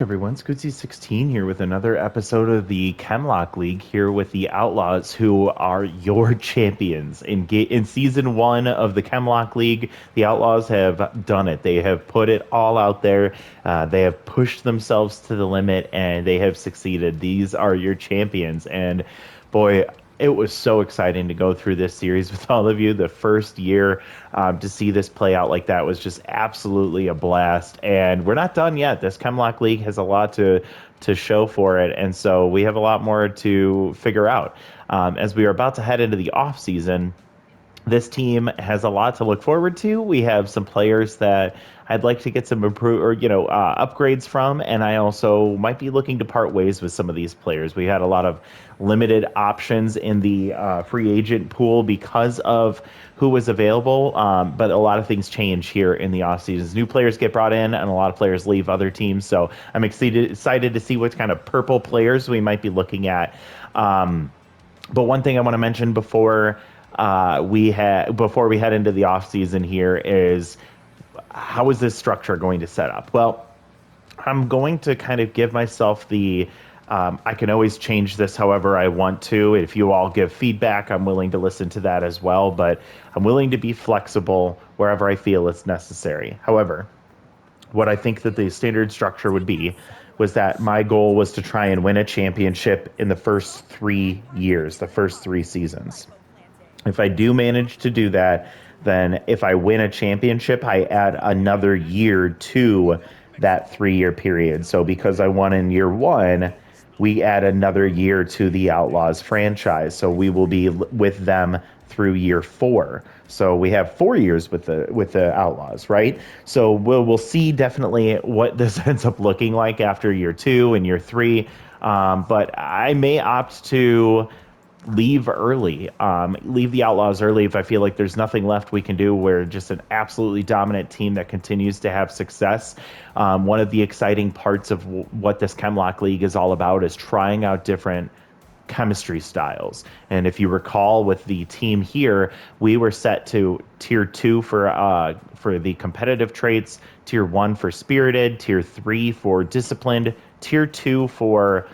Everyone, Scootsy16 here with another episode of the Chem Lock League here with the Outlaws, who are your champions. In season one of the Chem Lock League, the Outlaws have done it. They have put it all out there. They have pushed themselves to the limit, and they have succeeded. These are your champions, and boy, it was so exciting to go through this series with all of you. The first year to see this play out like that was just absolutely a blast. And we're not done yet. This Chemlock League has a lot to show for it, and so we have a lot more to figure out as we are about to head into the off season. This team has a lot to look forward to. We have some players that I'd like to get some improve or upgrades from, and I also might be looking to part ways with some of these players. We had a lot of limited options in the free agent pool because of who was available, but a lot of things change here in the off seasons. New players get brought in, and a lot of players leave other teams. So I'm excited to see what kind of purple players we might be looking at. But one thing I want to mention before we head into the off season here is how is this structure going to set up? Well, I'm going to kind of give myself the I can always change this however I want to. If you all give feedback, I'm willing to listen to that as well, but I'm willing to be flexible wherever I feel it's necessary. However, what I think that the standard structure would be was that my goal was to try and win a championship in the first 3 years, the first 3 seasons. If I do manage to do that, then if I win a championship, I add another year to that 3 year period. So because I won in year one, we add another year to the Outlaws franchise. So we will be with them through year four. So we have 4 years with the Outlaws, right? So we'll see definitely what this ends up looking like after year two and year three. But I may opt to leave early, leave the Outlaws early if I feel like there's nothing left we can do. We're just an absolutely dominant team that continues to have success. One of the exciting parts of what this Chemlock League is all about is trying out different chemistry styles. And if you recall with the team here, we were set to tier 2 for the competitive traits, tier 1 for spirited, tier 3 for disciplined, tier 2 for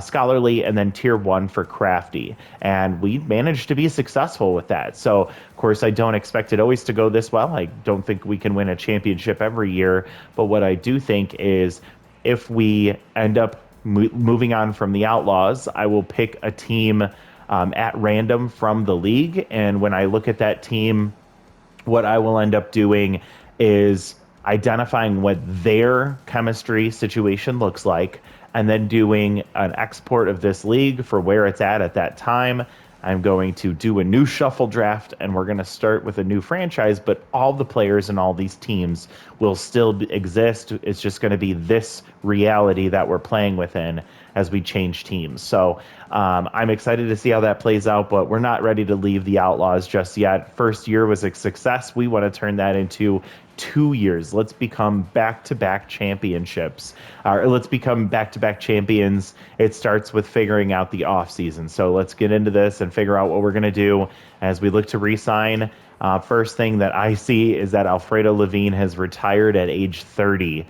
scholarly, and then tier 1 for crafty. And we managed to be successful with that. So, of course, I don't expect it always to go this well. I don't think we can win a championship every year. But what I do think is if we end up moving on from the Outlaws, I will pick a team at random from the league. And when I look at that team, what I will end up doing is identifying what their chemistry situation looks like, and then doing an export of this league for where it's at that time. I'm going to do a new shuffle draft, and we're going to start with a new franchise, but all the players and all these teams will still exist. It's just going to be this reality that we're playing within as we change teams. So I'm excited to see how that plays out, but we're not ready to leave the Outlaws just yet. First year was a success. We want to turn that into 2 years. Let's become back-to-back championships. Or let's become back-to-back champions. It starts with figuring out the off-season. So let's get into this and figure out what we're going to do as we look to re-sign. First thing that I see is that Alfredo Levine has retired at age 30.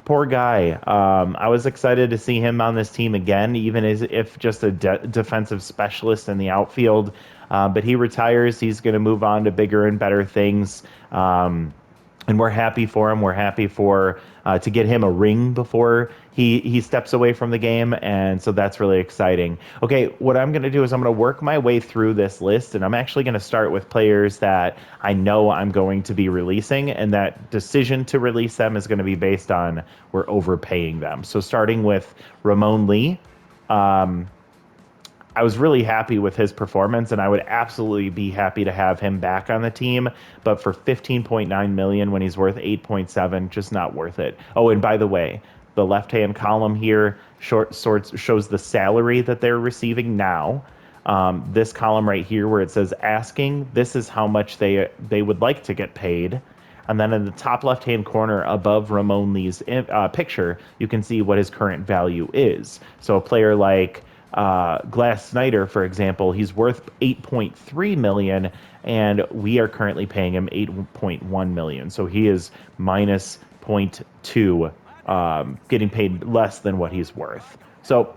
Poor guy. I was excited to see him on this team again, even as if just a defensive specialist in the outfield. But he retires. He's going to move on to bigger and better things. And we're happy for him. We're happy to get him a ring before he steps away from the game, and so that's really exciting. Okay, what I'm going to do is I'm going to work my way through this list, and I'm actually going to start with players that I know I'm going to be releasing, and that decision to release them is going to be based on we're overpaying them. So starting with Ramon Lee. I was really happy with his performance, and I would absolutely be happy to have him back on the team. But for 15.9 million when he's worth 8.7, just not worth it. Oh, and by the way, the left-hand column here shows the salary that they're receiving now. This column right here where it says asking, this is how much they would like to get paid. And then in the top left-hand corner above Ramon Lee's picture, you can see what his current value is. So a player like Glass Snyder, for example, he's worth 8.3 million, and we are currently paying him 8.1 million. So he is minus 0.2 getting paid less than what he's worth. So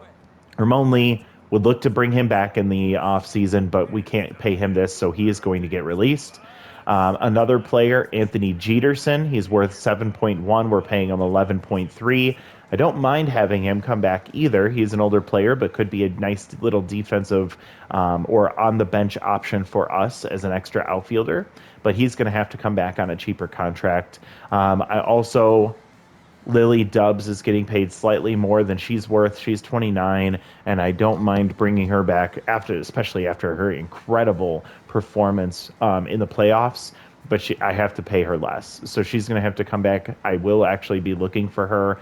Ramon Lee would look to bring him back in the offseason, but we can't pay him this, so he is going to get released. Another player, Anthony Jeterson, he's worth 7.1. We're paying him 11.3. I don't mind having him come back either. He's an older player, but could be a nice little defensive or on the bench option for us as an extra outfielder. But he's going to have to come back on a cheaper contract. I also Lily Dubs is getting paid slightly more than she's worth. She's 29, and I don't mind bringing her back especially after her incredible performance in the playoffs. But I have to pay her less, so she's going to have to come back. I will actually be looking for her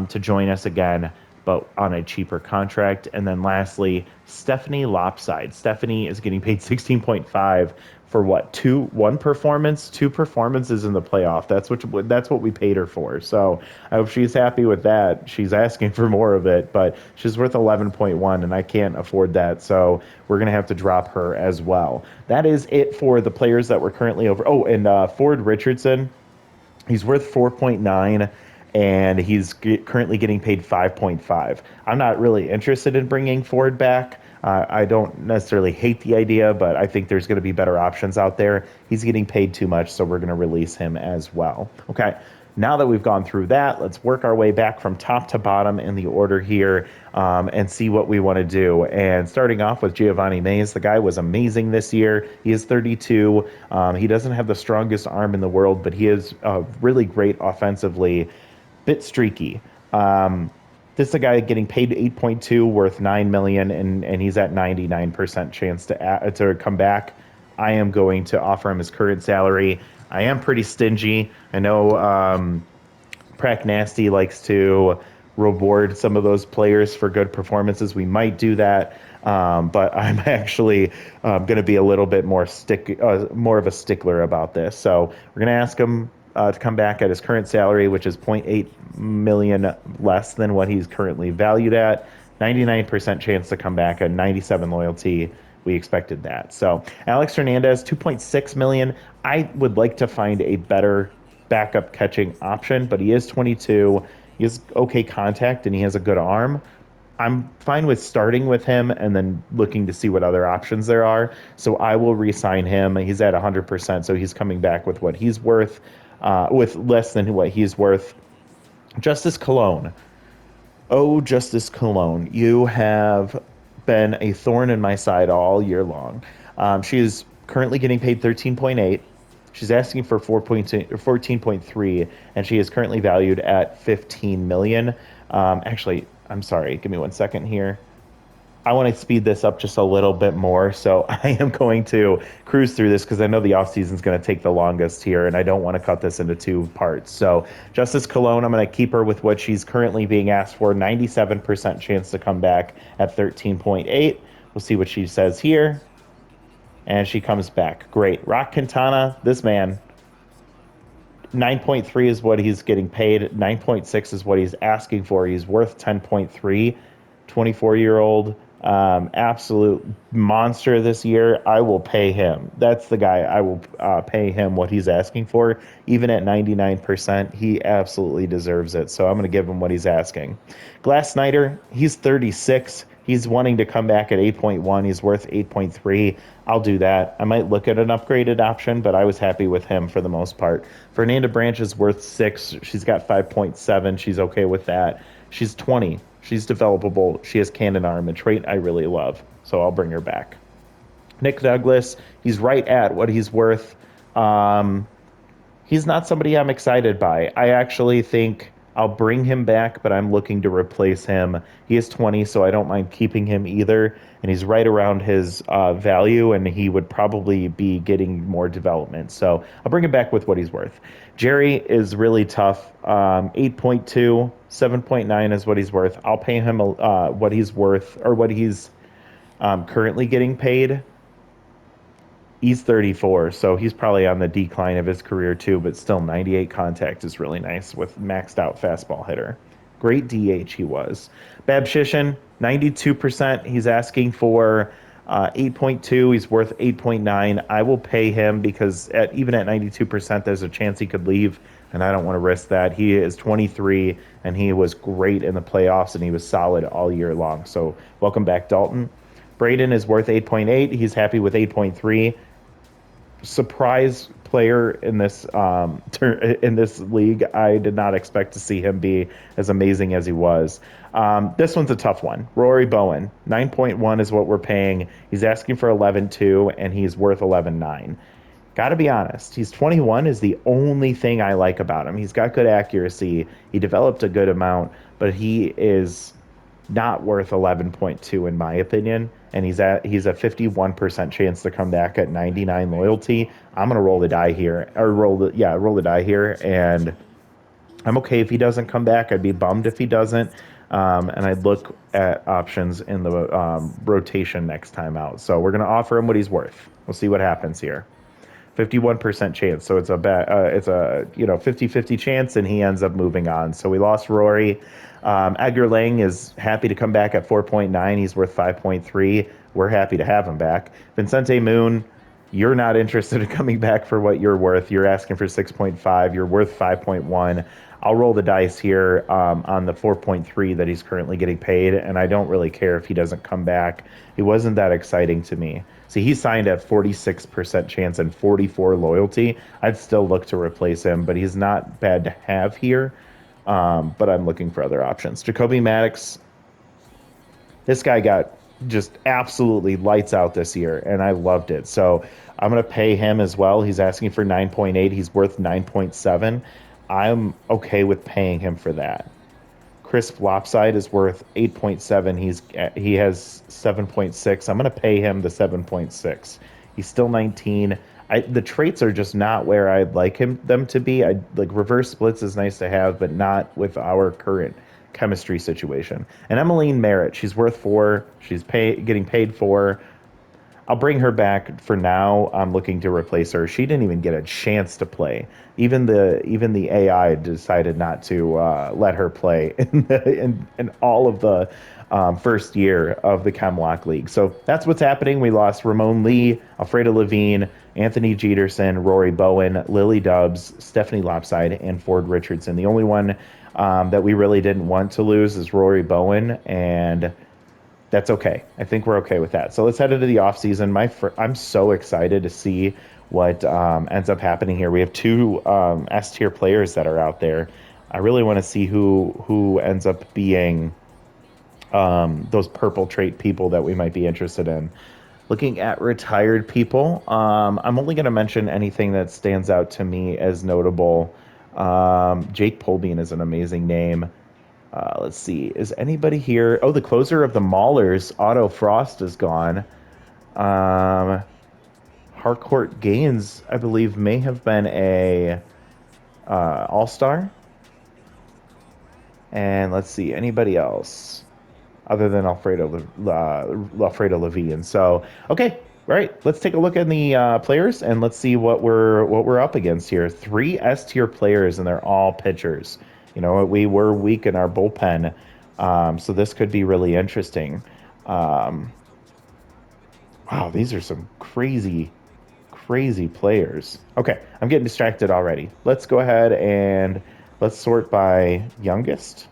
to join us again, but on a cheaper contract. And then lastly, Stephanie Lopside. Stephanie is getting paid 16.5 for what? Two performances in the playoff. That's what we paid her for. So I hope she's happy with that. She's asking for more of it, but she's worth 11.1, and I can't afford that. So we're gonna have to drop her as well. That is it for the players that we're currently over. Oh, and Ford Richardson, he's worth 4.9. And he's currently getting paid 5.5. I'm not really interested in bringing Ford back. I don't necessarily hate the idea, but I think there's going to be better options out there. He's getting paid too much, so we're going to release him as well. Okay, now that we've gone through that, let's work our way back from top to bottom in the order here and see what we want to do. And starting off with Giovanni Mays, the guy was amazing this year. He is 32. He doesn't have the strongest arm in the world, but he is really great offensively. Bit streaky. This is a guy getting paid 8.2, worth 9 million, and he's at 99% chance to come back. I am going to offer him his current salary. I am pretty stingy. I know Prack Nasty likes to reward some of those players for good performances. We might do that, but I'm actually going to be a little bit more of a stickler about this. So we're going to ask him to come back at his current salary, which is 0.8 million less than what he's currently valued at. 99% chance to come back at 97 loyalty. We expected that. So Alex Hernandez, 2.6 million. I would like to find a better backup catching option, but he is 22. He has okay contact and he has a good arm. I'm fine with starting with him and then looking to see what other options there are. So I will re-sign him. He's at 100%, so he's coming back with what he's worth, with less than what he's worth. Justice Cologne. Oh, Justice Cologne, you have been a thorn in my side all year long. She is currently getting paid 13.8. She's asking for 14.3, and she is currently valued at 15 million. Actually, I'm sorry. Give me 1 second here. I want to speed this up just a little bit more, so I am going to cruise through this because I know the offseason is going to take the longest here, and I don't want to cut this into two parts. So Justice Cologne, I'm going to keep her with what she's currently being asked for, 97% chance to come back at 13.8. We'll see what she says here. And she comes back. Great. Rock Quintana, this man, 9.3 is what he's getting paid. 9.6 is what he's asking for. He's worth 10.3. 24-year-old, absolute monster this year. I will pay him. That's the guy. I will pay him what he's asking for. Even at 99%, he absolutely deserves it. So I'm going to give him what he's asking. Glass Snyder, he's 36. He's wanting to come back at 8.1. He's worth 8.3. I'll do that. I might look at an upgraded option, but I was happy with him for the most part. Fernanda Branch is worth 6. She's got 5.7. She's okay with that. She's 20. She's developable. She has cannon arm, a trait I really love. So I'll bring her back. Nick Douglas, he's right at what he's worth. He's not somebody I'm excited by. I actually think I'll bring him back, but I'm looking to replace him. He is 20, so I don't mind keeping him either. And he's right around his value, and he would probably be getting more development. So I'll bring him back with what he's worth. Jerry is really tough. 8.2, 7.9 is what he's worth. I'll pay him what he's worth, or what he's currently getting paid. He's 34, so he's probably on the decline of his career too, but still 98 contact is really nice with maxed out fastball hitter. Great DH he was. Babshishin, 92%. He's asking for 8.2. He's worth 8.9. I will pay him because even at 92%, there's a chance he could leave. and I don't want to risk that. He is 23, and he was great in the playoffs, and he was solid all year long. So welcome back, Dalton. Braden is worth 8.8. He's happy with 8.3. Surprise player in this in this league. I did not expect to see him be as amazing as he was. This one's a tough one. Rory Bowen, 9.1 is what we're paying. He's asking for 11.2, and he's worth 11.9. Got to be honest, he's 21 is the only thing I like about him. He's got good accuracy. He developed a good amount, but he is not worth 11.2 in my opinion. And he's a 51% chance to come back at 99 loyalty. I'm gonna roll the die here, or roll the die here, and I'm okay if he doesn't come back. I'd be bummed if he doesn't. And I'd look at options in the rotation next time out. So we're gonna offer him what he's worth. We'll see what happens here. 51% chance. So it's a 50-50 chance, and he ends up moving on. So we lost Rory. Edgar Lang is happy to come back at 4.9. He's worth 5.3. We're happy to have him back. Vincente Moon, you're not interested in coming back for what you're worth. You're asking for 6.5. You're worth 5.1. I'll roll the dice here on the 4.3 that he's currently getting paid, and I don't really care if he doesn't come back. He wasn't that exciting to me. See, he signed at 46% chance and 44 loyalty. I'd still look to replace him, but he's not bad to have here. But I'm looking for other options. Jacoby Maddox, this guy got just absolutely lights out this year, and I loved it. So I'm going to pay him as well. He's asking for 9.8. He's worth 9.7. I'm okay with paying him for that. Chris Flopside is worth 8.7. He has 7.6. I'm going to pay him the 7.6. He's still 19. The traits are just not where I'd like them to be. I like reverse splits is nice to have, but not with our current chemistry situation. And Emmeline Merritt, she's worth 4. She's getting paid 4. I'll bring her back for now. I'm looking to replace her. She didn't even get a chance to play. Even the AI decided not to let her play in all of the first year of the Chem Lock League. So that's what's happening. We lost Ramon Lee, Alfredo Levine, Anthony Jeterson, Rory Bowen, Lily Dubs, Stephanie Lopside, and Ford Richardson. The only one that we really didn't want to lose is Rory Bowen, and that's okay. I think we're okay with that. So let's head into the offseason. I'm so excited to see what ends up happening here. We have 2 S-tier players that are out there. I really want to see who ends up being those purple trait people that we might be interested in. Looking at retired people, I'm only going to mention anything that stands out to me as notable. Jake Polbean is an amazing name. Let's see. Is anybody here? Oh, the closer of the Maulers, Otto Frost, is gone. Harcourt Gaines, I believe, may have been a all-star. And let's see. Anybody else other than Alfredo Levine? So, okay. All right. Let's take a look at the players, and let's see what we're up against here. 3 S-tier players, and they're all pitchers. You know, we were weak in our bullpen, so this could be really interesting. Wow, these are some crazy players. Okay, I'm getting distracted already. Let's go ahead and let's sort by youngest.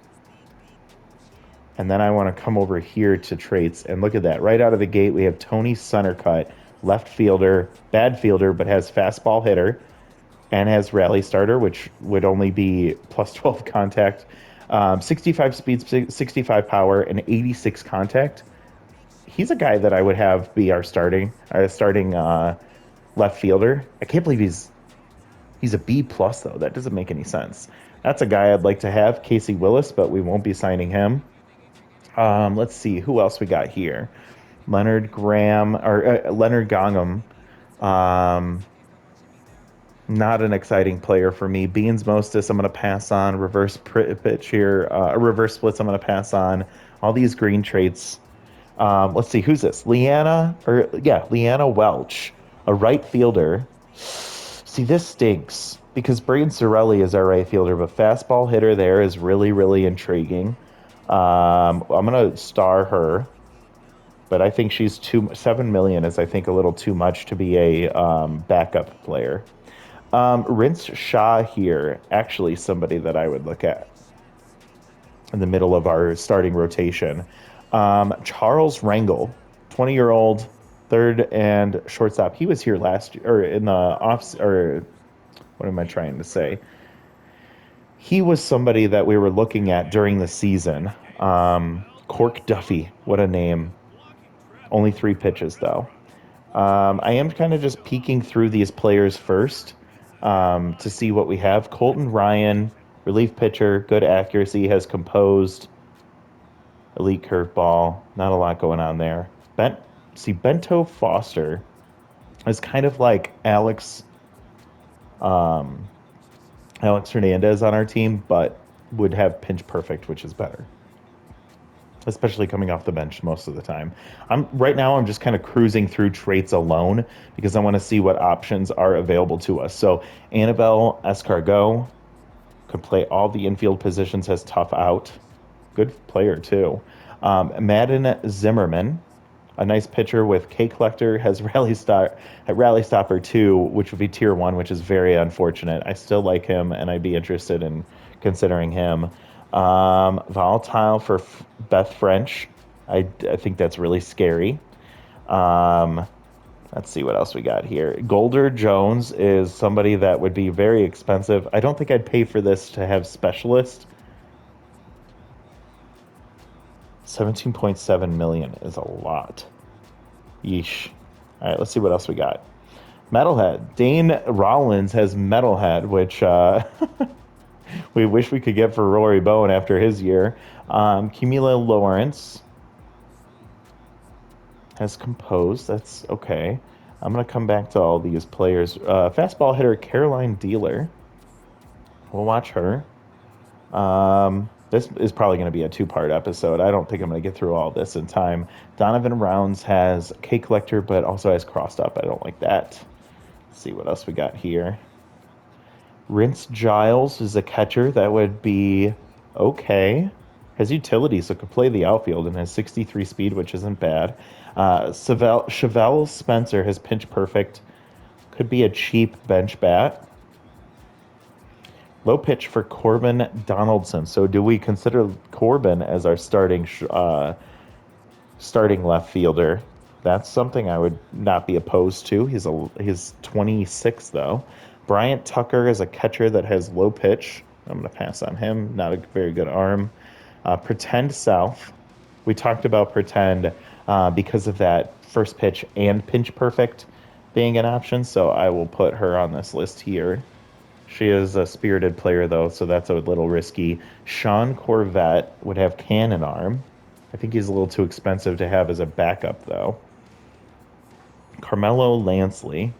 And then I want to come over here to traits, and look at that. Right out of the gate, we have Tony Sundercut, left fielder, bad fielder, but has fastball hitter. And has rally starter, which would only be plus 12 contact, 65 speed, 65 power, and 86 contact. He's a guy that I would have be our starting left fielder. I can't believe he's a B plus though. That doesn't make any sense. That's a guy I'd like to have, Casey Willis, but we won't be signing him. Let's see who else we got here. Leonard Gongham. Not an exciting player for me. Beans Mostis, I'm going to pass on. Reverse pitch here. Reverse splits, I'm going to pass on. All these green traits. Let's see, who's this? Leanna Welch, a right fielder. See, this stinks because Braden Sorelli is our right fielder, but fastball hitter there is really, really intriguing. I'm going to star her, but I think she's $7 million is, I think, a little too much to be a backup player. Rince Shaw here, actually somebody that I would look at in the middle of our starting rotation. Charles Rangel, 20-year-old, third and shortstop. He was here last year, or in the off, or what am I trying to say? He was somebody that we were looking at during the season. Cork Duffy, what a name. Only 3 pitches, though. I am kind of just peeking through these players first to see what we have. Colton Ryan, relief pitcher, good accuracy, has composed, elite curveball. Not a lot going on there. Bento Foster is kind of like um, Alex Hernandez on our team, but would have pinch perfect, which is better, especially coming off the bench most of the time. I'm just kind of cruising through traits alone because I want to see what options are available to us. So Annabelle Escargot could play all the infield positions, has tough out. Good player too. Madden Zimmerman, a nice pitcher with K Collector, has Rally Stopper 2, which would be tier 1, which is very unfortunate. I still like him, and I'd be interested in considering him. Volatile for Beth French. I think that's really scary. Um, let's see what else we got here. Golder Jones is somebody that would be very expensive. I don't think I'd pay for this to have specialist. 17.7 million is a lot. Yeesh. All right, let's see what else we got. Metalhead. Dane Rollins has Metalhead, which we wish we could get for Rory Bowen after his year. Camila Lawrence has composed. That's okay. I'm going to come back to all these players. Fastball hitter Caroline Dealer. We'll watch her. This is probably going to be a 2-part episode. I don't think I'm going to get through all this in time. Donovan Rounds has K Collector, but also has crossed up. I don't like that. Let's see what else we got here. Rince Giles is a catcher. That would be okay. Has utility, so could play the outfield and has 63 speed, which isn't bad. Chevelle Spencer has pinch perfect. Could be a cheap bench bat. Low pitch for Corbin Donaldson. So do we consider Corbin as our starting left fielder? That's something I would not be opposed to. He's 26 though. Bryant Tucker is a catcher that has low pitch. I'm going to pass on him. Not a very good arm. Pretend South. We talked about Pretend because of that first pitch and pinch perfect being an option. So I will put her on this list here. She is a spirited player, though, so that's a little risky. Sean Corvette would have cannon arm. I think he's a little too expensive to have as a backup, though. Carmelo Lansley,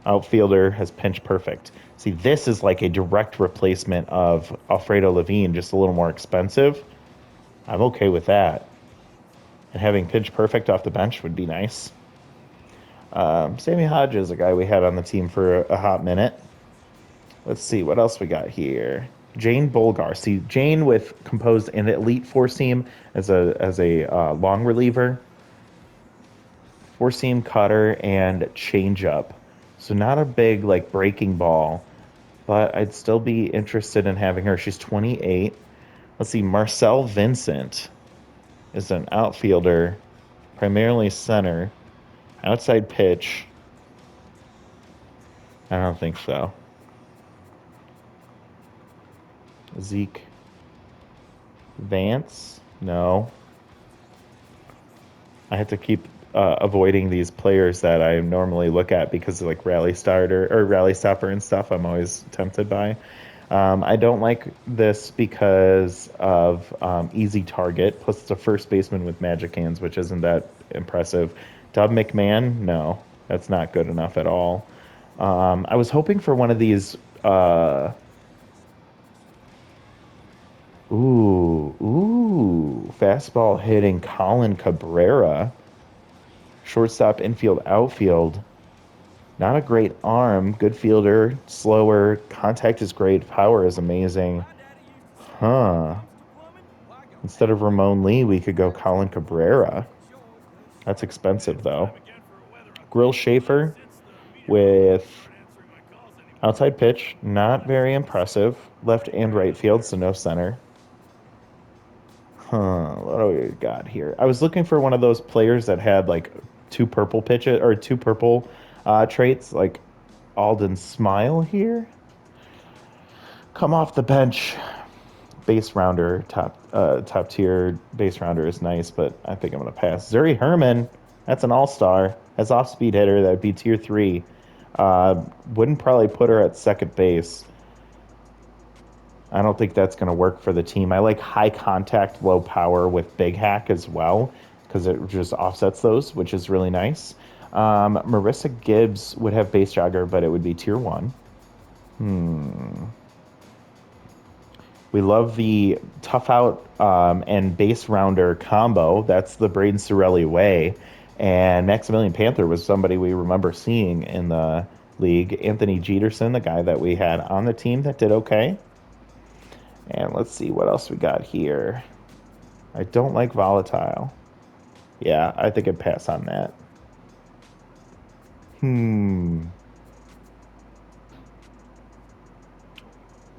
outfielder, has pinch perfect. See, this is like a direct replacement of Alfredo Levine, just a little more expensive. I'm okay with that. And having pinch perfect off the bench would be nice. Sammy Hodges, a guy we had on the team for a hot minute. Let's see what else we got here. Jane Bolgar. See, Jane with composed an elite four seam as a long reliever, four seam cutter and changeup. So not a big like breaking ball, but I'd still be interested in having her. She's 28. Let's see. Marcel Vincent is an outfielder, primarily center, outside pitch. I don't think so. Zeke Vance? No. I have to keep avoiding these players that I normally look at because of like Rally Starter or Rally Stopper and stuff I'm always tempted by. I don't like this because of easy target, plus it's a first baseman with magic hands, which isn't that impressive. Dub McMahon? No, that's not good enough at all. I was hoping for one of these fastball hitting Colin Cabrera. Shortstop, infield, outfield. Not a great arm. Good fielder. Slower. Contact is great. Power is amazing. Huh. Instead of Ramon Lee, we could go Colin Cabrera. That's expensive, though. Grill Schaefer with Outside pitch, not very impressive. Left and right field, so no center. What do we got here? I was looking for one of those players that had like two purple pitches or two purple traits, like Alden Smile here. Come off the bench. Base rounder, top tier base rounder is nice, but I think I'm gonna pass. Zuri Herman, that's an all-star. As off speed hitter, that would be tier three. Wouldn't probably put her at second base. I don't think that's going to work for the team. I like high contact, low power with big hack as well because it just offsets those, which is really nice. Marissa Gibbs would have base jogger, but it would be tier one. We love the tough out and base rounder combo. That's the Braden Sorelli way. And Maximilian Panther was somebody we remember seeing in the league. Anthony Jeterson, the guy that we had on the team that did okay. And let's see what else we got here. I don't like volatile. Yeah, I think I'd pass on that.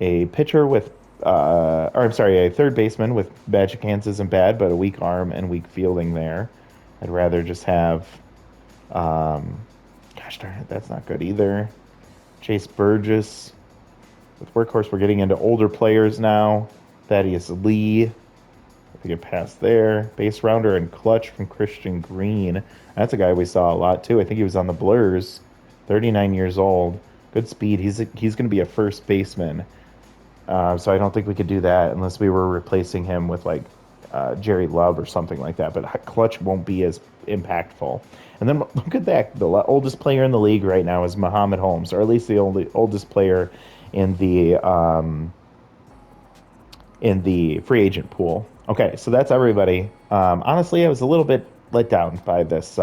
A pitcher with, or I'm sorry, a third baseman with magic hands isn't bad, but a weak arm and weak fielding there. I'd rather just have, gosh darn it, that's not good either. Chase Burgess. With Workhorse, we're getting into older players now. Thaddeus Lee. I think it passed there. Base rounder and clutch from Christian Green. That's a guy we saw a lot too. I think he was on the Blurs. 39 years old. Good speed. He's going to be a first baseman. So I don't think we could do that unless we were replacing him with like Jerry Love or something like that. But clutch won't be as impactful. And then look at that. The oldest player in the league right now is Muhammad Holmes, or at least the oldest player in the free agent pool. Okay, so that's everybody. Honestly, I was a little bit let down by this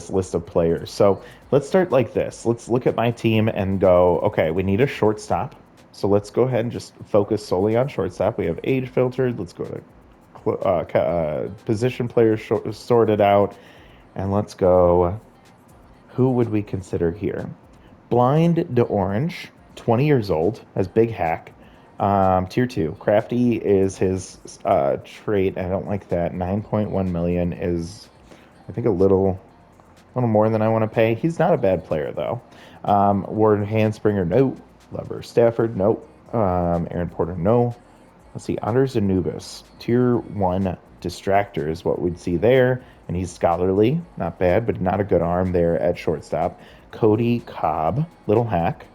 list of players. So let's start like this. Let's look at my team and go, okay, we need a shortstop. So let's go ahead and just focus solely on shortstop. We have age filtered. Let's go to position players sorted out. And let's go, who would we consider here? Blind to Orange, 20 years old, has big hack. Tier 2. Crafty is his trait. I don't like that. 9.1 million is, I think, a little more than I want to pay. He's not a bad player, though. Warren Handspringer, no. Lever Stafford, no. Aaron Porter, no. Let's see. Anders Anubis, tier 1 distractor is what we'd see there. And he's scholarly. Not bad, but not a good arm there at shortstop. Cody Cobb, little hack.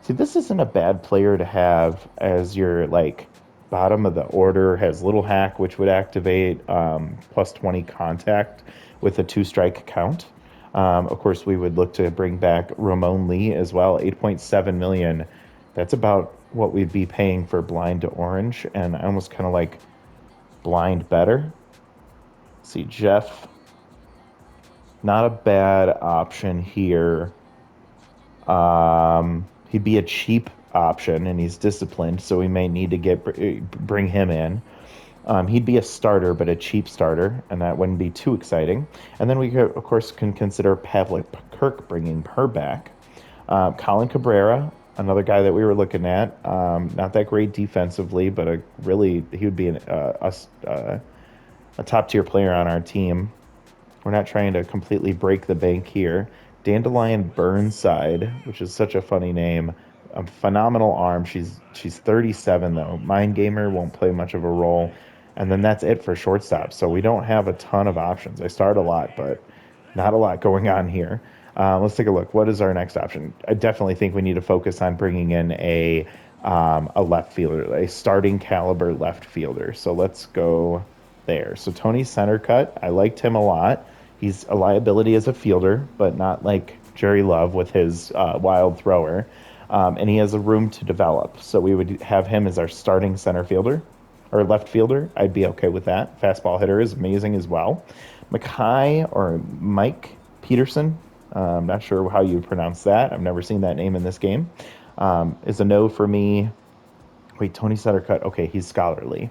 See, this isn't a bad player to have as your, like, bottom of the order. Has little hack, which would activate plus 20 contact with a 2-strike count. Of course, we would look to bring back Ramon Lee as well, 8.7 million. That's about what we'd be paying for Blind to Orange, and I almost kind of like Blind better. See, Jeff, not a bad option here. He'd be a cheap option, and he's disciplined, so we may need to bring him in. He'd be a starter, but a cheap starter, and that wouldn't be too exciting. And then we, of course, can consider Pavlik Kirk, bringing her back. Colin Cabrera, another guy that we were looking at. Not that great defensively, but he would be a top-tier player on our team. We're not trying to completely break the bank here. Dandelion Burnside, which is such a funny name. A phenomenal arm. She's 37, though. Mind Gamer won't play much of a role. And then that's it for shortstop. So we don't have a ton of options. I start a lot, but not a lot going on here. Let's take a look. What is our next option? I definitely think we need to focus on bringing in a left fielder, a starting caliber left fielder. So let's go there. So Tony Centercut, I liked him a lot. He's a liability as a fielder, but not like Jerry Love with his wild thrower. And he has a room to develop. So we would have him as our starting center fielder or left fielder. I'd be okay with that. Fastball hitter is amazing as well. Mackay or Mike Peterson, I'm not sure how you pronounce that. I've never seen that name in this game. Is a no for me. Wait, Tony Centercut. Okay, he's scholarly.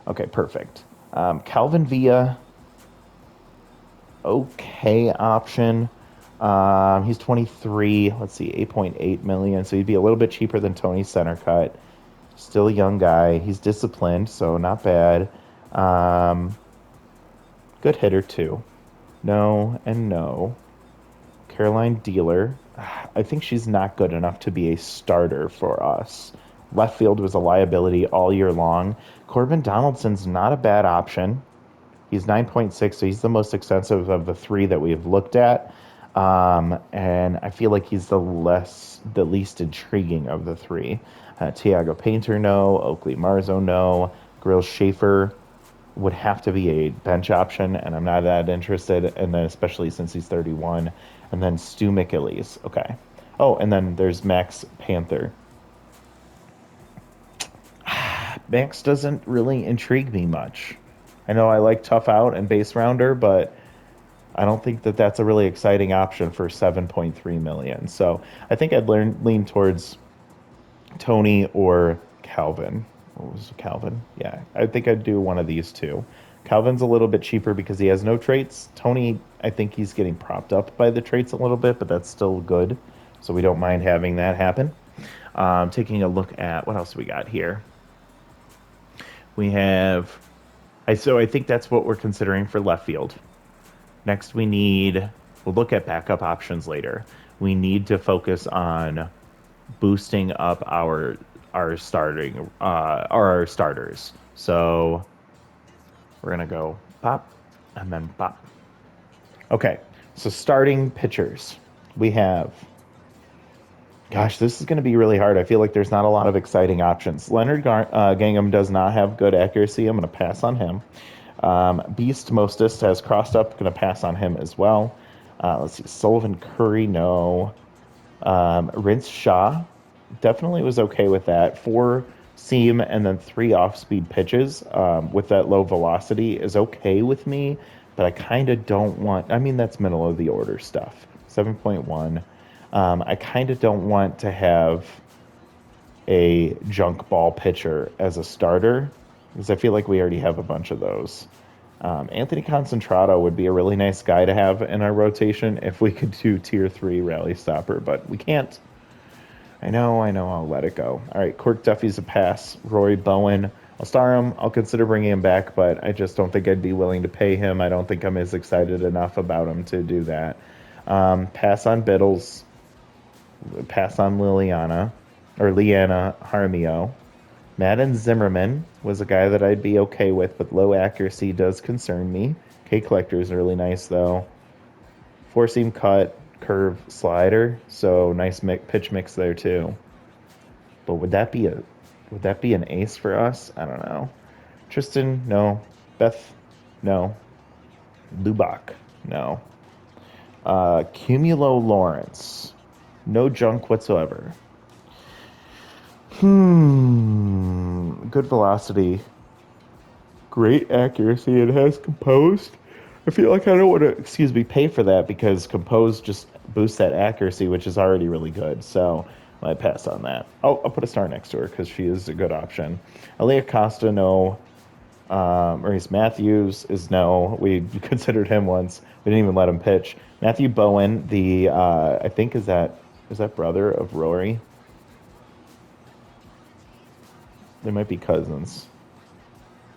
Okay, perfect. Calvin Villa, okay option. He's 23. Let's see, 8.8 million. So he'd be a little bit cheaper than Tony center cut. Still a young guy. He's disciplined, so not bad. Um, Good hitter too. No and no. Caroline Dealer. I think she's not good enough to be a starter for us. Left field was a liability all year long. Corbin Donaldson's not a bad option. He's 9.6, so he's the most expensive of the three that we've looked at. And I feel like he's the least intriguing of the three. Tiago Painter, no. Oakley Marzo, no. Grill Schaefer would have to be a bench option, and I'm not that interested. And then, especially since he's 31. And then Stu McAleese. Okay. Oh, and then there's Max Panther. Max doesn't really intrigue me much. I know I like Tough Out and Base Rounder, but I don't think that that's a really exciting option for 7.3 million. So I think I'd lean towards Tony or Calvin. What was it, Calvin? Yeah, I think I'd do one of these two. Calvin's a little bit cheaper because he has no traits. Tony, I think he's getting propped up by the traits a little bit, but that's still good. So we don't mind having that happen. Taking a look at what else we got here. We have, so I think that's what we're considering for left field. Next, we'll look at backup options later. We need to focus on boosting up our starters. So we're gonna go pop and then pop. Okay, so starting pitchers. We have, gosh, this is going to be really hard. I feel like there's not a lot of exciting options. Leonard Gangham does not have good accuracy. I'm going to pass on him. Beast Mostest has crossed up. Going to pass on him as well. Let's see. Sullivan Curry, no. Rince Shaw definitely was okay with that. 4 seam and then 3 off-speed pitches with that low velocity is okay with me, but I kind of don't want, I mean, that's middle of the order stuff. 7.1. I kind of don't want to have a junk ball pitcher as a starter because I feel like we already have a bunch of those. Anthony Concentrato would be a really nice guy to have in our rotation if we could do tier 3 rally stopper, but we can't. I know, I'll let it go. All right, Cork Duffy's a pass. Rory Bowen, I'll star him. I'll consider bringing him back, but I just don't think I'd be willing to pay him. I don't think I'm as excited enough about him to do that. Pass on Biddles. Pass on Leanna Jaramillo. Madden Zimmerman was a guy that I'd be okay with, but low accuracy does concern me. K Collector is really nice, though. 4-seam cut, curve, slider, so nice pitch mix there, too. But would that be an ace for us? I don't know. Tristan, no. Beth, no. Lubach, no. Cumulo Lawrence. No junk whatsoever. Good velocity. Great accuracy. It has composed. I feel like I don't want to, pay for that because composed just boosts that accuracy, which is already really good. So I might pass on that. I'll put a star next to her because she is a good option. Aaliyah Costa, no. Maurice Matthews is no. We considered him once. We didn't even let him pitch. Matthew Bowen, I think is that brother of Rory? They might be cousins.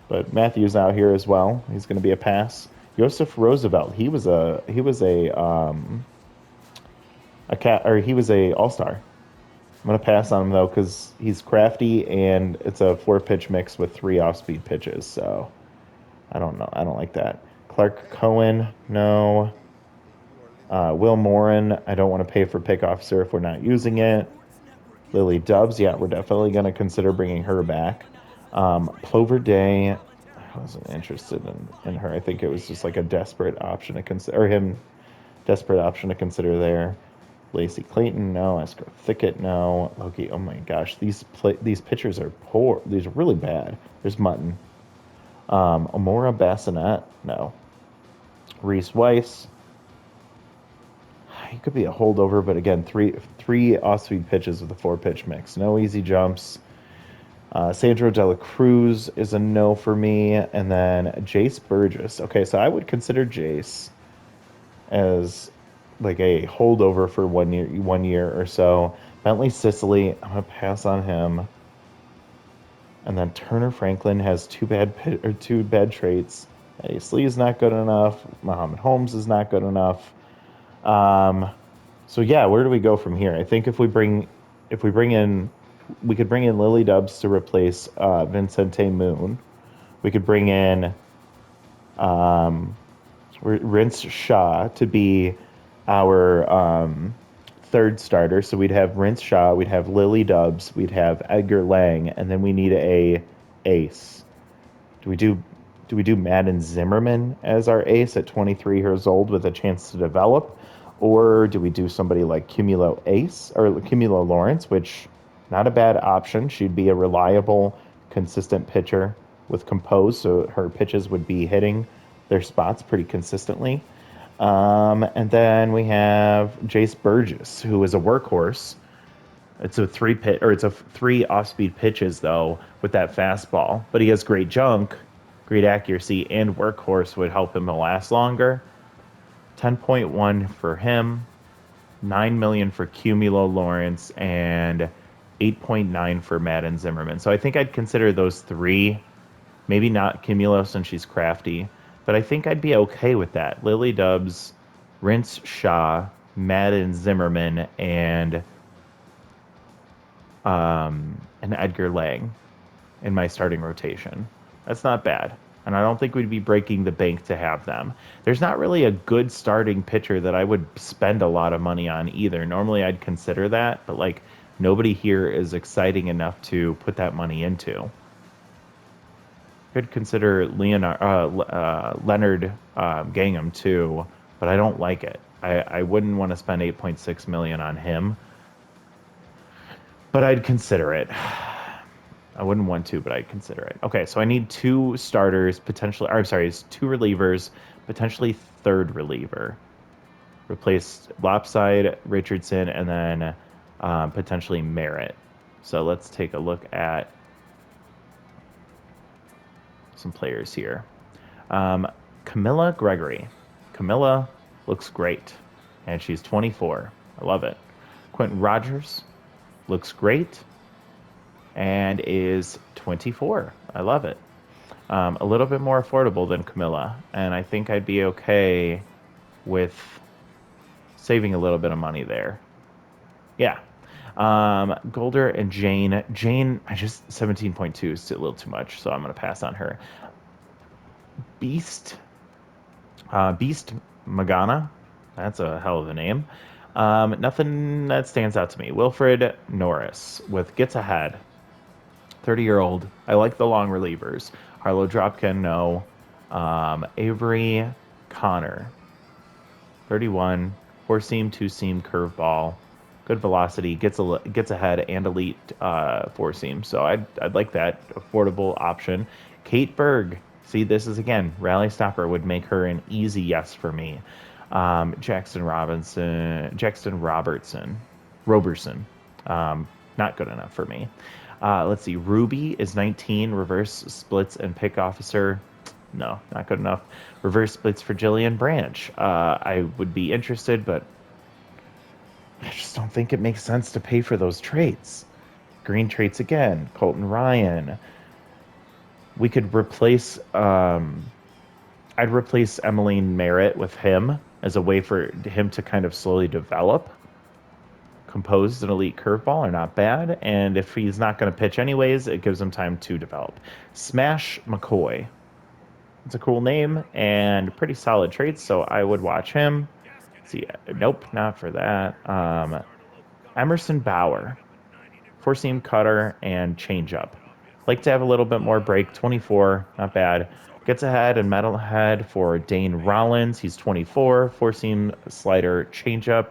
But Matthew's out here as well. He's going to be a pass. Joseph Roosevelt, he was a all-star. I'm going to pass on him though cuz he's crafty and it's a 4-pitch mix with 3 off-speed pitches. So I don't know. I don't like that. Clark Cohen, no. Will Morin, I don't want to pay for pick officer if we're not using it. Lily Dubs, yeah, we're definitely going to consider bringing her back. Plover Day, I wasn't interested in her. I think it was just like a desperate option to consider, desperate option to consider there. Lacey Clayton, no. Esco Thicket, no. Loki, oh my gosh, these pitchers are poor. These are really bad. There's Mutton. Amora Bassinet, no. Reese Weiss, he could be a holdover, but again, three off-speed pitches with a 4-pitch mix. No easy jumps. Sandro De La Cruz is a no for me. And then Jace Burgess. Okay, so I would consider Jace as like a holdover for 1 year or so. Bentley Sicily, I'm gonna pass on him. And then Turner Franklin has two bad traits. Ace Lee is not good enough. Muhammad Holmes is not good enough. Um, so yeah, where do we go from here? I think if we bring in we could bring in Lily Dubs to replace Vincente Moon. We could bring in um, Rince Shaw to be our third starter. So we'd have Rince Shaw, we'd have Lily Dubs, we'd have Edgar Lang, and then we need a ace. Do we do do we do Madden Zimmerman as our ace at 23 years old with a chance to develop? Or do we do somebody like Cumulo Ace or Cumulo Lawrence, which not a bad option. She'd be a reliable, consistent pitcher with compose, so her pitches would be hitting their spots pretty consistently. And then we have Jace Burgess, who is a workhorse. It's a three off-speed pitches though with that fastball, but he has great junk, great accuracy, and workhorse would help him to last longer. 10.1 for him, 9 million for Cumulo Lawrence, and 8.9 for Madden Zimmerman. So I think I'd consider those three. Maybe not Cumulo since she's crafty, but I think I'd be okay with that. Lily Dubs, Rince Shaw, Madden Zimmerman, and Edgar Lang in my starting rotation. That's not bad. And I don't think we'd be breaking the bank to have them. There's not really a good starting pitcher that I would spend a lot of money on either. Normally I'd consider that, but like nobody here is exciting enough to put that money into. Could consider Leonard Gangham too, but I don't like it. I wouldn't want to spend 8.6 million on him, but I'd consider it. I wouldn't want to, but I'd consider it. Okay, so I need two starters, potentially. Or, I'm sorry, it's two relievers, potentially third reliever. Replace Lopside, Richardson, and then potentially Merritt. So let's take a look at some players here. Camilla Gregory. Camilla looks great, and she's 24. I love it. Quentin Rogers looks great and is 24. I love it. A little bit more affordable than Camilla, and I think I'd be okay with saving a little bit of money there. Yeah. Golder and Jane. Jane, I just 17.2 is a little too much, so I'm going to pass on her. Beast Magana. That's a hell of a name. Nothing that stands out to me. Wilfred Norris with Gets Ahead. 30-year-old. I like the long relievers. Harlow Dropkin, no. Avery Connor. 31. Four-seam, two-seam, curveball. Good velocity. Gets ahead and elite four-seam. So I'd like that affordable option. Kate Berg. See, this is, again, Rally Stopper would make her an easy yes for me. Jackson Robertson. Not good enough for me. Let's see. Ruby is 19. Reverse splits and pick officer. No, not good enough. Reverse splits for Jillian Branch. I would be interested, but I just don't think it makes sense to pay for those traits. Green traits again. Colton Ryan. We could replace. I'd replace Emmeline Merritt with him as a way for him to kind of slowly develop. Composed and elite curveball are not bad, and if he's not going to pitch anyways, it gives him time to develop. Smash McCoy. It's a cool name and pretty solid traits, so I would watch him. See, nope, not for that. Emerson Bauer, four-seam cutter and changeup. Like to have a little bit more break. 24, not bad. Gets ahead and metalhead for Dane Rollins. He's 24, four-seam slider changeup.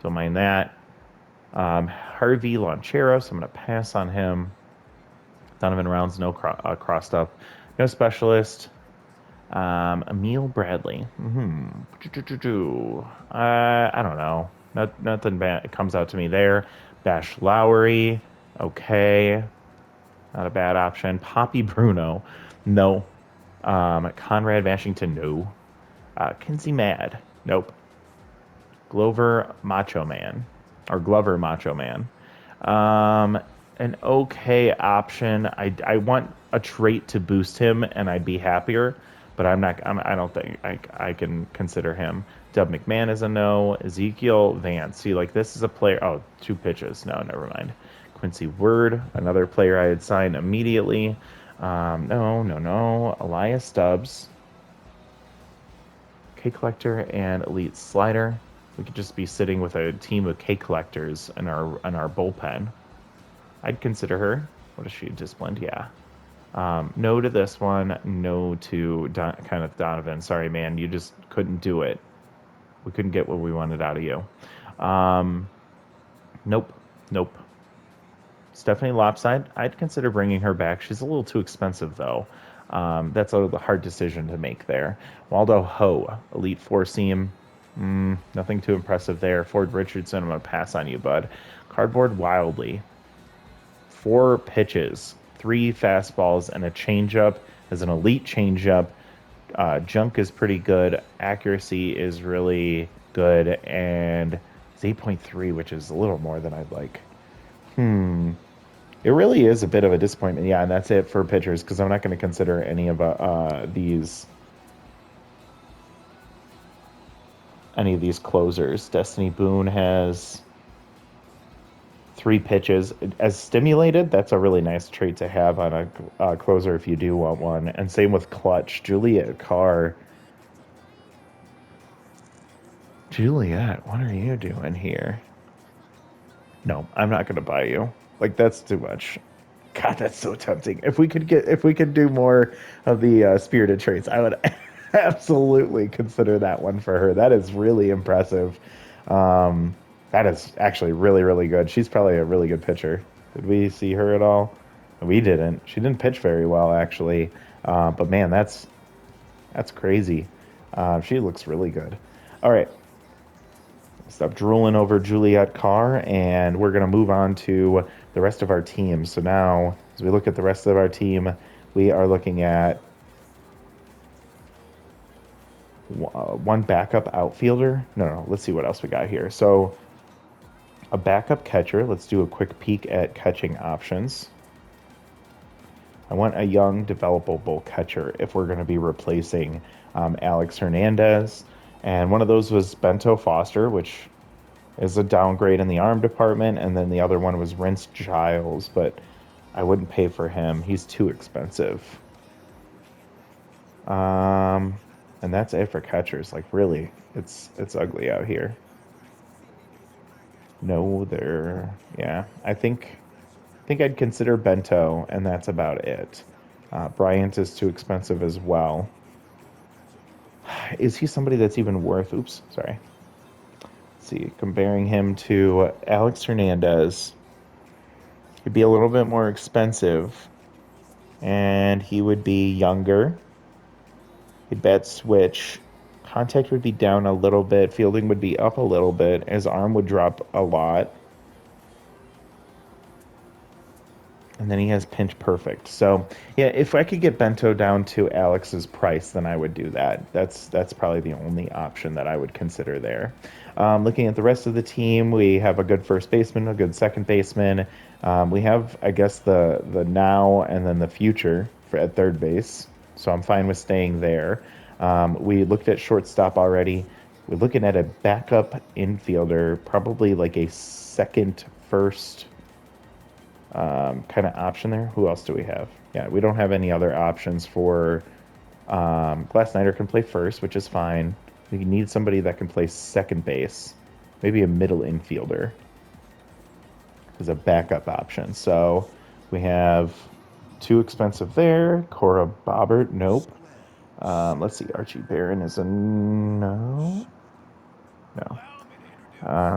Don't mind that. Harvey Loncheros, I'm going to pass on him. Donovan Rounds, no crossed up. No specialist. Emil Bradley. I don't know. Nothing bad comes out to me there. Bash Lowry. Okay. Not a bad option. Poppy Bruno. No. Conrad Washington. No. Kinsey Mad. Nope. Glover Macho Man, or Glover Macho Man. Um, an okay option. I want a trait to boost him, and I'd be happier. But I don't think I can consider him. Dub McMahon is a no. Ezekiel Vance. See, like this is a player. Oh, 2 pitches. No, never mind. Quincy Word, another player I had signed immediately. No, no, no. Elias Stubbs, K Collector, and Elite Slider. We could just be sitting with a team of K Collectors in our bullpen. I'd consider her. What is she? Disciplined? Yeah. No to this one. No to Kenneth Donovan. Sorry, man. You just couldn't do it. We couldn't get what we wanted out of you. Nope. Nope. Stephanie Lopside, I'd consider bringing her back. She's a little too expensive, though. That's a hard decision to make there. Waldo Ho, Elite Four Seam. Nothing too impressive there. Ford Richardson, I'm going to pass on you, bud. Cardboard Wildly. 4 pitches, 3 fastballs, and a changeup as an elite changeup. Junk is pretty good. Accuracy is really good. And it's 8.3, which is a little more than I'd like. It really is a bit of a disappointment. Yeah, and that's it for pitchers because I'm not going to consider any of these closers. Destiny Boone has 3 pitches. As stimulated, that's a really nice trait to have on a closer if you do want one. And same with Clutch. Juliet Carr. Juliet, what are you doing here? No, I'm not going to buy you. Like, that's too much. God, that's so tempting. If we could do more of the spirited traits, I would absolutely consider that one for her. That is really impressive. That is actually really, really good. She's probably a really good pitcher. Did we see her at all? We didn't. She didn't pitch very well, actually. But man, that's crazy. She looks really good. All right. Stop drooling over Juliet Carr, and we're going to move on to the rest of our team. So now, as we look at the rest of our team, we are looking at one backup outfielder. No, let's see what else we got here. So a backup catcher. Let's do a quick peek at catching options. I want a young, developable catcher if we're going to be replacing Alex Hernandez. And one of those was Bento Foster, which is a downgrade in the arm department. And then the other one was Rince Giles, but I wouldn't pay for him. He's too expensive. And that's it for catchers. Like, really, it's ugly out here. No, yeah, I think I'd consider Bento, and that's about it. Bryant is too expensive as well. Is he somebody that's even worth? Oops, sorry. Let's see, comparing him to Alex Hernandez, he'd be a little bit more expensive, and he would be younger. He'd bat switch. Contact would be down a little bit. Fielding would be up a little bit. His arm would drop a lot. And then he has pinch perfect. So, yeah, if I could get Bento down to Alex's price, then I would do that. That's probably the only option that I would consider there. Looking at the rest of the team, we have a good first baseman, a good second baseman. We have, I guess, the now and then the future at third base. So I'm fine with staying there. We looked at shortstop already. We're looking at a backup infielder, probably like a second, first kind of option there. Who else do we have? Yeah, we don't have any other options for Glass Snyder can play first, which is fine. We need somebody that can play second base, maybe a middle infielder as a backup option. So we have too expensive there. Cora Bobbert, nope. Let's see, Archie Barron is a no.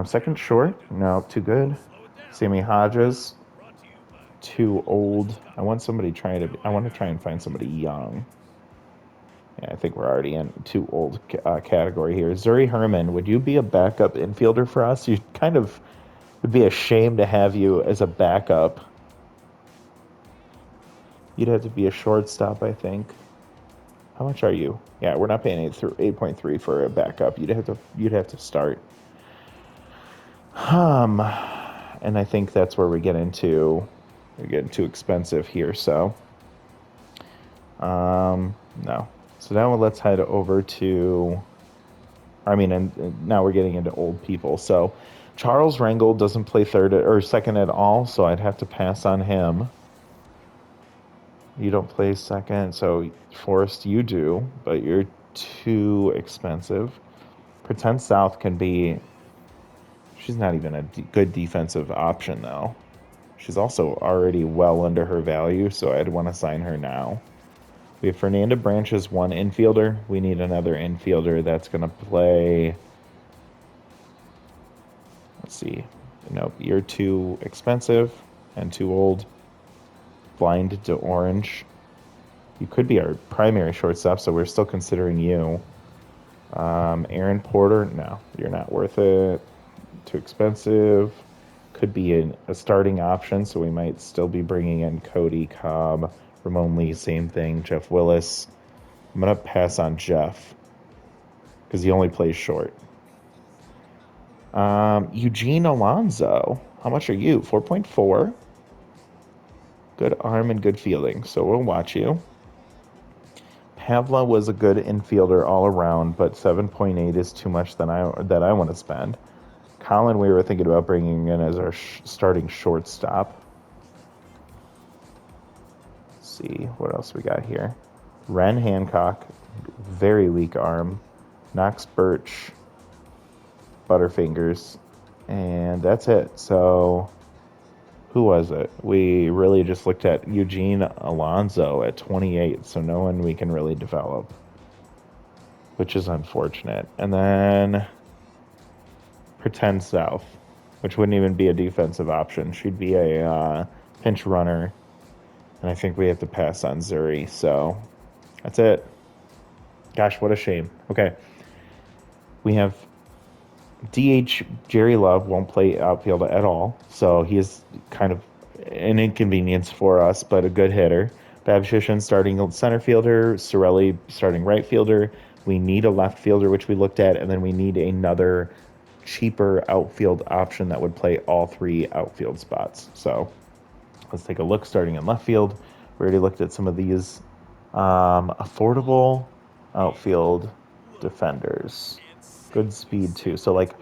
Second short, no, too good. Sammy Hodges, too old. I want to try and find somebody young. Yeah, I think we're already in too old category here. Zuri Herman, would you be a backup infielder for us? You kind of would be a shame to have you as a backup. You'd have to be a shortstop, I think. How much are you? Yeah, we're not paying 8.3 for a backup. You'd have to start. And I think that's where we get getting too expensive here. So, no. So now let's head over to, and now we're getting into old people. So Charles Rangel doesn't play third or second at all, so I'd have to pass on him. You don't play second, so Forrest, you do, but you're too expensive. Pretend South can be. She's not even a good defensive option, though. She's also already well under her value, so I'd want to sign her now. We have Fernanda Branch as one infielder. We need another infielder that's going to play. Let's see. Nope, you're too expensive and too old. Blind to orange. You could be our primary shortstop, so we're still considering you. Aaron Porter, no, you're not worth it. Too expensive. Could be a starting option, so we might still be bringing in Cody Cobb, Ramon Lee, same thing. Jeff Willis. I'm gonna pass on Jeff because he only plays short. Eugene Alonso. How much are you? 4.4. Good arm and good fielding, so we'll watch you. Pavla was a good infielder all around, but 7.8 is too much that I want to spend. Colin, we were thinking about bringing in as our starting shortstop. Let's see what else we got here. Ren Hancock, very weak arm. Knox Birch, Butterfingers, and that's it. So, who was it? We really just looked at Eugene Alonso at 28, so no one we can really develop, which is unfortunate. And then Pretend South, which wouldn't even be a defensive option. She'd be a pinch runner, and I think we have to pass on Zuri. So that's it. Gosh, what a shame. Okay. We have DH Jerry Love won't play outfield at all, so he is kind of an inconvenience for us, but a good hitter. Babshishin starting center fielder, Sorelli starting right fielder. We need a left fielder, which we looked at, and then we need another cheaper outfield option that would play all three outfield spots. So let's take a look starting in left field. We already looked at some of these affordable outfield defenders. Good speed too. So like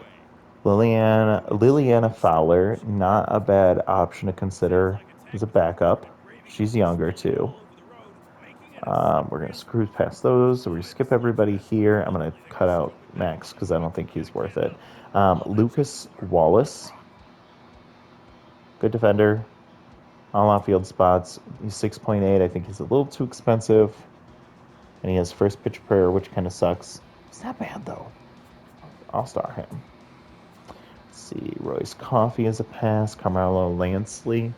Liliana Fowler, not a bad option to consider as a backup. She's younger too. We're going to screw past those. So we skip everybody here. I'm going to cut out Max because I don't think he's worth it. Lucas Wallace, good defender. All outfield spots. He's 6.8. I think he's a little too expensive. And he has first pitch prayer, which kind of sucks. It's not bad though. I'll star him. Let's see. Royce Coffey is a pass. Carmelo Lansley.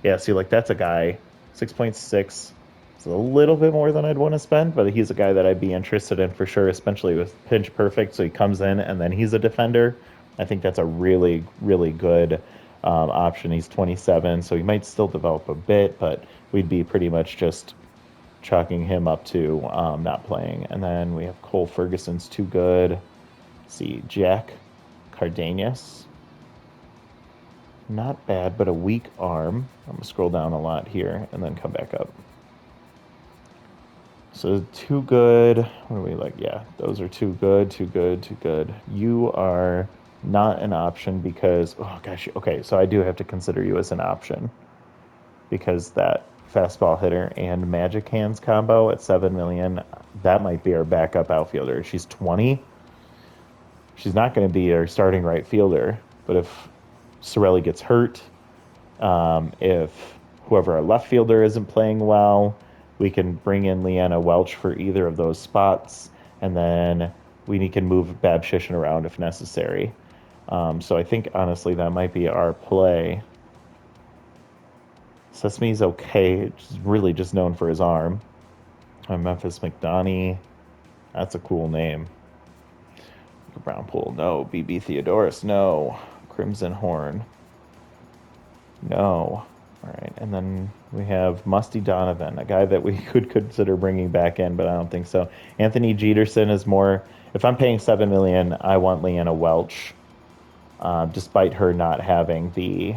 Yeah, see, like that's a guy. 6.6. It's a little bit more than I'd want to spend, but he's a guy that I'd be interested in for sure, especially with Pinch Perfect. So he comes in and then he's a defender. I think that's a really, really good option. He's 27, so he might still develop a bit, but we'd be pretty much just chalking him up to not playing. And then we have Cole Ferguson's too good. Let's see, Jack Cardenas. Not bad, but a weak arm. I'm going to scroll down a lot here and then come back up. So too good. What are we like? Yeah, those are too good, too good, too good. You are not an option because, oh gosh, okay, so I do have to consider you as an option because that fastball hitter and magic hands combo at 7 million, that might be our backup outfielder. She's 20. She's not going to be our starting right fielder, but if Sorelli gets hurt, if whoever our left fielder isn't playing well, we can bring in Leanna Welch for either of those spots, and then we can move Babshishin around if necessary. So I think, honestly, that might be our play. Sesame's okay. He's really just known for his arm. Memphis McDonough. That's a cool name. Brownpool, no. BB Theodorus, no. Crimson Horn, no. All right, and then we have Musty Donovan, a guy that we could consider bringing back in, but I don't think so. Anthony Jeterson is more. If I'm paying $7 million, I want Leanna Welch. despite her not having the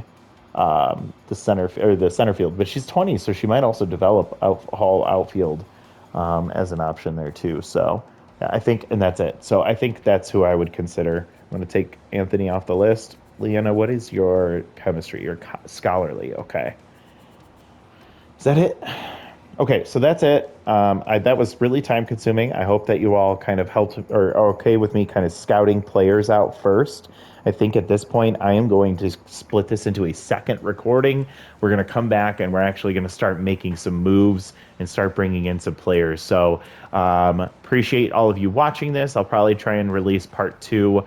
center field. But she's 20, so she might also develop Hall outfield as an option there too. So yeah, I think, and that's it. So I think that's who I would consider. I'm going to take Anthony off the list. Leanna, what is your chemistry? Your scholarly, okay. Is that it? Okay, so that's it. That was really time consuming. I hope that you all kind of helped or are okay with me kind of scouting players out first. I think at this point, I am going to split this into a second recording. We're going to come back and we're actually going to start making some moves and start bringing in some players. So appreciate all of you watching this. I'll probably try and release part two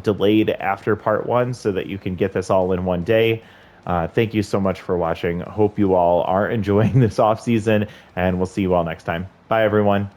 delayed after part one so that you can get this all in one day. Thank you so much for watching. Hope you all are enjoying this off season, and we'll see you all next time. Bye, everyone.